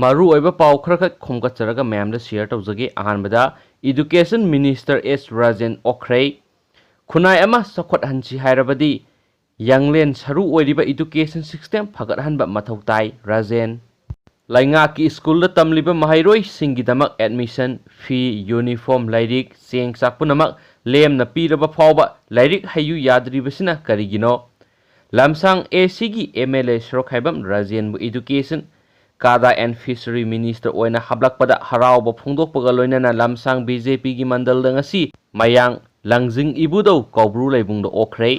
मारू ओइबा पाव खरखत खोमगचरगा मैम शेयर तौजगे अहानबदा एजुकेशन मिनिस्टर एस राजेन ओख्रे खुनाय अमा सखोट हंची हायरबदी यंगलेन सरू ओइरिबा एजुकेशन सिस्टम फगतहनबा मथौ ताई राजेन लाइंगा की स्कूल तमलिबा महैरोई सिंगिदमक एडमिशन फी यूनिफॉर्म लाइरिक चेंग चाकपुनमक लेमना पीरबा फावबा लाइरिक हयु यादरिबसिना करिगिनो लमसांग एसीगी एमएलए सरोखाइबम राजेन एजुकेशन कादा एंड फिशरी मिनिस्टर ओइना हबलकपदा हरावबा फोंदोकपगा लोइनना लमसांग बीजेपी की मंडल दंगसी मयांग लंगजिंग इबुदौ कौब्रु लेबुंग ओख्रे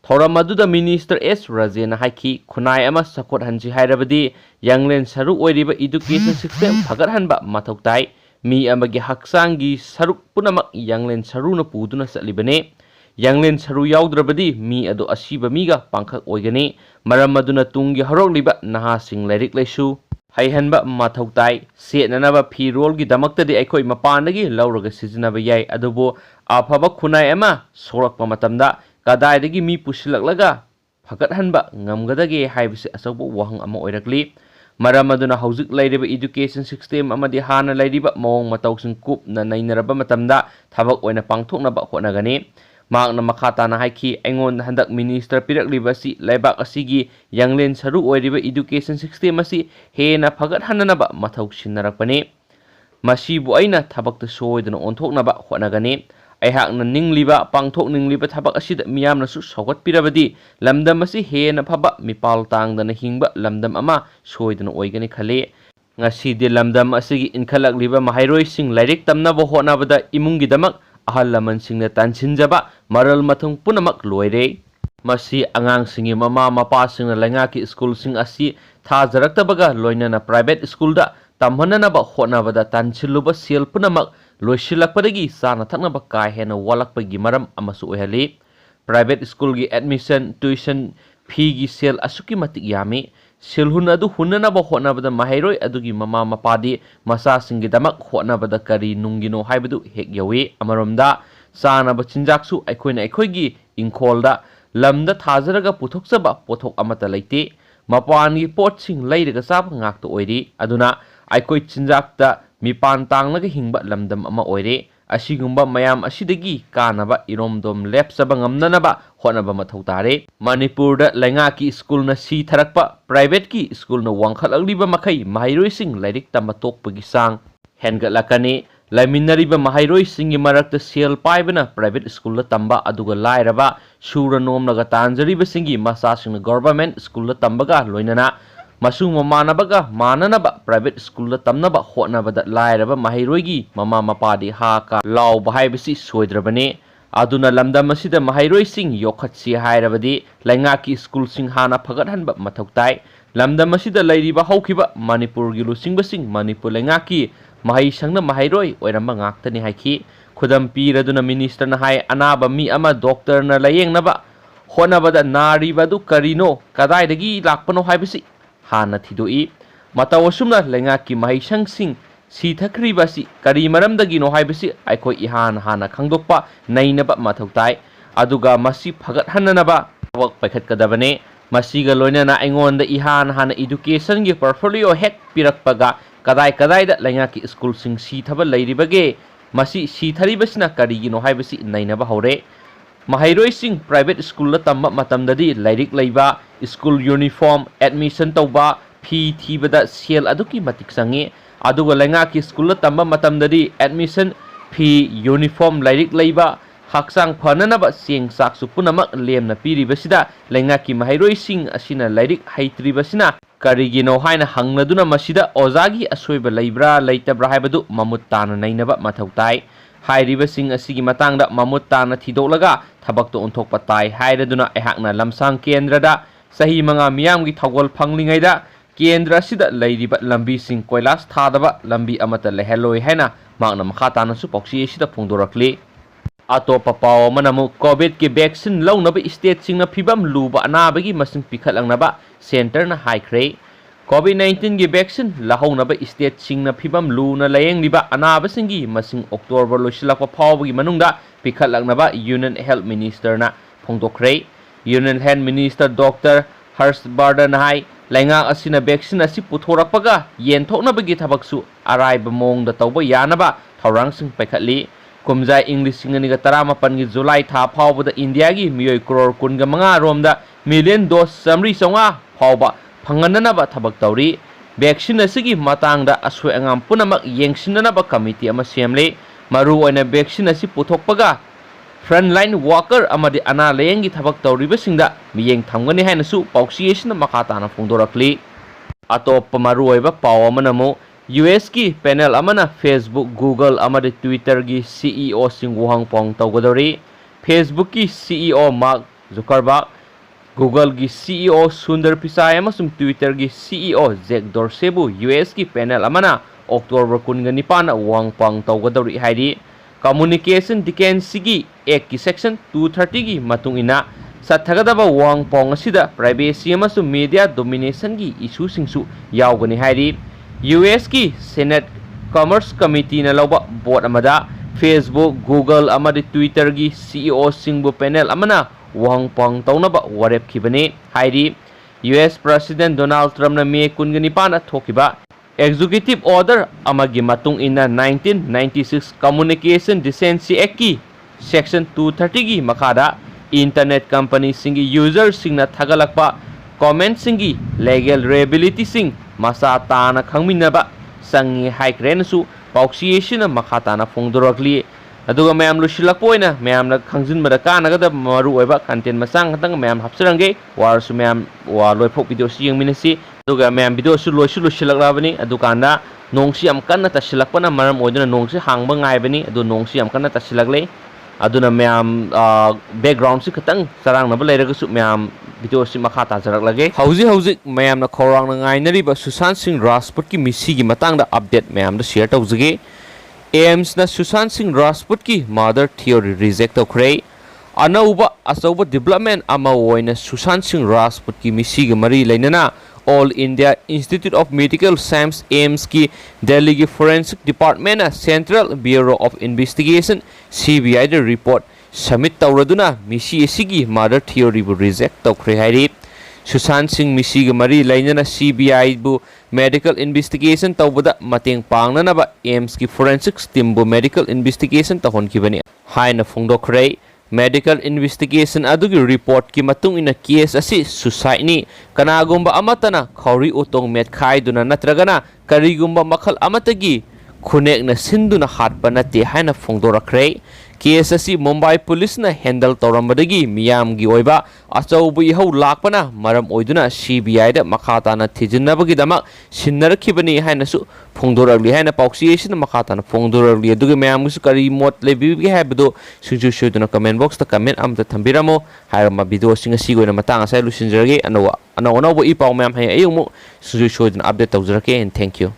थौरम अदुदा मिनिस्टर एस राजेन हाइखी खुनाय अमा सखोट हंजी हायरबदी यंगलेन सरू ओइरिबा एजुकेशन सिस्टम फगतहनबा मथौ ताई मी अमगी हक्सांगी सरू पुनमक यंगलेन सरूना पुदुना चलिबने यंगलेन सरू याउद्रबदी मी अदो असीबा मीगा पांखक ओइगने मरम अदुना तुंगी हरोगलिबा नहासिंग लाइरिक लाइसु हईहनबा मथौ ताई सेननबा फीरोलगी दमक्तदी अखोई मपानदगी लौरगा सिजनबा याई अदुबो अफबा खुनाय अमा सोरकपा मतमदा कदाइदगी मी पुसिलकलगा फगतहनबा ngamgadage हाइबसे असौबो वहंग अमा ओइरकली मरम अदुना हौजिक लैरिबा एजुकेशन सिस्टम अमदी हाना लैरिबा मौंग मतौसिंग कुपना नैनरबा मतमदा थबक ओइना पांगथोकनबा होनगने मांगना मखाताना हाइखी ऐंगोन हंदक मिनिस्टर पिरकलिबसी लैबाक असिगी यंगलेन सरू ओइरिबा एजुकेशन सिस्टम असी हेना फगतहननबा मथौ सिन्नरकपने मसीबु अइना थबकत सोइदना ओंथोकनबा होनगने अहाकना निंगलिबा पांगथोक निंगलिबा थबक असिदा मियामनसु सौगतपिरबदी लमदम असी हेना फबा मिपाल तांगदना हिंगबा लमदम अमा सोइदना ओइगने खले ngasi लमदम असिगी इनखलकलिबा महैरोइसिंग लाइरिक तमनबा होनबदा इमुंगिदमक अहल लमनसिंगना तानसिनजबा मरल मथुंग पुनमक लोइरे मसी अंगांसिंगी ममा मपासिंगना लैंगाकी स्कूलसिंग असी थाजरक्तबगा लोइनना प्राइवेट स्कूलदा तमहननबा होनबदा तानसिलुबा सेल पुनमक लोइसिलकपदगी साना थकनबा का हेना वालकपगी मरम अमसु ओइहली प्राइवेट स्कूल की एडमिशन ट्यूशन फी की सेल असुकी मतिक यामी सेलहुन अदु हुननबा होनबदा महैरोय अदुगी ममा मपादी मसासिंगिदमक होनबदा करी नुंगिनो हाइबदु हेक यवे अमरमदा सानबा चिंजाकसु अखोइना अखोइगी इंखोलदा लमदा थाजरगा पुथोकसबा पोथोक अमता लैते मपानगी पोटसिंग लैरगा साब ngakta ओइरी अदुना अखोइ चिंजाकता मिपान तांगलगा हिंगबा लमदम अमा ओइरे असिगुंबा मयाम असिदगी कानबा इरोमदोम लेप्सबा ngamnanaba होनबा मथौ तारे मणिपुरदा लैंगाकी स्कूलना सी थरकपा प्राइवेट की स्कूलना वांखलगलिबा मखै महैरोइसिंग लाइरिक तमा तोकपगी सांग हेनगलकने लैमिनरिबा महैरोइसिंगी मरक्ता सेल पाइबना प्राइवेट स्कूलदा तंबा अदुगा लाइरबा सूर नोमनगा तांजरिबसिंगी मसासिंग गवर्नमेंट स्कूलदा तंबगा लोइनना मसुंग ममानबगा माननबा प्राइवेट स्कूल तमनबा होनबदा लाइरबा महैरोइगी ममा मपादी हाका लाव हाइबसी सोइद्रबने अदुना लमदम असिदा महैरोइसिंग योखत्सि हाइरबदी लैंगाकी स्कूलसिंग हाना फगतहनबा मथौ ताई लमदम असिदा लैरिबा हौखिबा मणिपुरगी लुसिंगबसिंग मणिपुर लैंगाकी महैसंगना महैरोइ ओइरंबा ngakतनि हाइखि खुदम पीरदुना मिनिस्टरना हाय अनाबा मी अमा डॉक्टरना लयेंगनबा होनबदा नारिबदु करिनो कदाइदगी लाकपनो हाइबसी हाना थिदोई मतवसुमना लैंगाकी महैसंगसिंग सीथखरिबासी करी मरमदगिनो हाइबसी अखोइ इहान हाना खंगदोकपा नैनबा मथौ ताई अदुगा मसी फगतहननबा थबक पैखतकदबने मसीगा लोइनना ऐंगोंदा इहान हाना एजुकेशन की पोर्टफोलियो हेक पिरकपगा कदाई कदाइदा लैंगाकी स्कूलसिंग सीथबा लैरिबगे मसी सीथरिबसिना करिगिनो हाइबसी नैनबा हौरे महैरोइसिंग प्राइवेट स्कूल तंबा मतमददी लाइरिक लैबा स्कूल यूनिफॉर्म एडमिशन तौबा फी थीबदा सेल अदुकी मतिक संगे अदुगा लैंगाकी स्कूल तंबा मतमददी एडमिशन फी यूनिफॉर्म लाइरिक लैबा हक्सांग फननबा सेंग साकसु पुनमक लेमना पीरिबसिदा लैंगाकी महैरोइसिंग असिना लाइरिक हैत्रिबसिना करिगिनो हाइना हंगनदुना मसिदा ओजागी असोइबा लैब्रा लैतब्रा हाइबदु ममुत ताना नैनबा मथौ ताई हाइरिबसिंग असिगी मतंगदा ममुत ताना थिदोलगा थबकतो ओंथोकपा ताई हाइरदुना अहाकना लमसांग केंद्रदा सही मंगा मियामगी थगोल फंगलिंगैदा केंद्र असिदा लैरिबा लंबीसिंग कोइलास थादबा लंबी अमता लेहलोय हैना मांगना मखातानासु पॉक्सी एसिदा फोंदोरकले अतोपा पाव मनमु कोविड की वैक्सीन लौनबा स्टेट सिंगना फिबम लुबा अनाबगी मसिंग पिखलंगनबा सेंटरना हाइख्रे कोविड-19 की वैक्सीन लहौनबा स्टेट सिंगना फिबम लूना लयेंगलिबा अनाबसिंगी मसिंग अक्टोबर लोसिलकपा फावबगी मनुंगदा पिखलंगनबा यूनियन हेल्थ मिनिस्टरना फोंदोखरे union health minister doctor Harsh Vardhan हाई Laingak asina vaccine asi puthorakpaga yenthoknabagi thabaksu araiba mongda tawba yanaba thaurangsing paikhatli kumjai English singaniga 18 gi July tha phawbada India gi miyoi crore kunga manga romda million dose samri songa phawba phangananaba thabak tawri vaccine asigi matangda asoi angam punamak yengsinanaba committee ama semle maru oina vaccine asi puthokpaga frontline worker amadi ana layengi thabak tawribasingda miyeng thamgani hainasu pauksiyesina makatana phongdorakli atop maru oiba paw amanamu US ki panel amana Facebook Google amadi Twitter gi CEO sing wuhang pong tawgadori Facebook ki CEO Mark Zuckerberg Google gi CEO Sundar Pichai amasum Twitter gi CEO Jack Dorsey bu US ki panel amana October 19 wuhang pong tawgadori haidi Communication Decency Act ki Section 230 gi matung ina sathagadaba wang pong asida privacy amasung media domination gi issue singsu yawgani hairi US ki Senate Commerce Committee na lawba board amada Facebook Google amadi Twitter gi CEO singbu panel amana wang pong tawnaba warep khibani hairi US President Donald Trump na May 19 na thokiba Executive Order amagi matung ina 1996 Communication Decency Act ki Section 230 gi makada Internet company singi user singna thagalakpa comment singi legal liability sing masa tana khangminaba sangi haikren su pauksiyesina makhatana phongdorakli aduga mayam lusilakpoina mayamna khangjinbada kanagada maru oiba content masang hatang mayam hapsarange warsu mayam wa loiphok video si yengminasi aduga mayam video su lusilaklabani adukanda nongsi am kanna tasilakpana maram oiduna nongsi hangba ngaibani adu nongsi am kanna tasilaklei aduna mayam background si khatang sarang na baleragusu mayam video si makha tajarak lage hauji mayam na khorang na ngainari ba Sushant Singh Rajput ki misi gi matang da update mayam da share tawjage AIMS na Sushant Singh Rajput ki murder theory reject tawkhre anauba asauba development ama oina Sushant Singh Rajput ki misi gi mari leinana All India Institute of Medical Science AIMS की Delhi की Forensic Department ना Central Bureau of Investigation CBI the report submit तौरदुना मिसी एसिगी murder theory बु reject तौख्रे हाइरी Sushant Singh मिसी ग मरी लाइनना CBI बु medical investigation तौबदा मतेंग पांगना बा AIMS की forensics team बु medical investigation तहोन की बनी हाई न फोंगदोख्रे medical investigation adugi report ki matung ina case asi suicide ni kanagumba amatana khawri utong met khai duna natragana karigumba makhal amatagi khunek na sinduna hatpa nate haina phongdorakre case asi Mumbai police na handle tawrambadagi miyam gi oiba achaubu ihau lakpana maram oiduna CBI da makhata na thijinabagi dama sinnarakibani haina su phongdorakli haina pauksiyesina makhata na phongdorakli adugi miyam su kari mot lebi gi habdo suju suduna comment box ta comment amta thambiramo hairama video singa sigoina matanga sai lusinjarage anawa ipau miyam hai ayumu suju suduna update tawjarake and thank you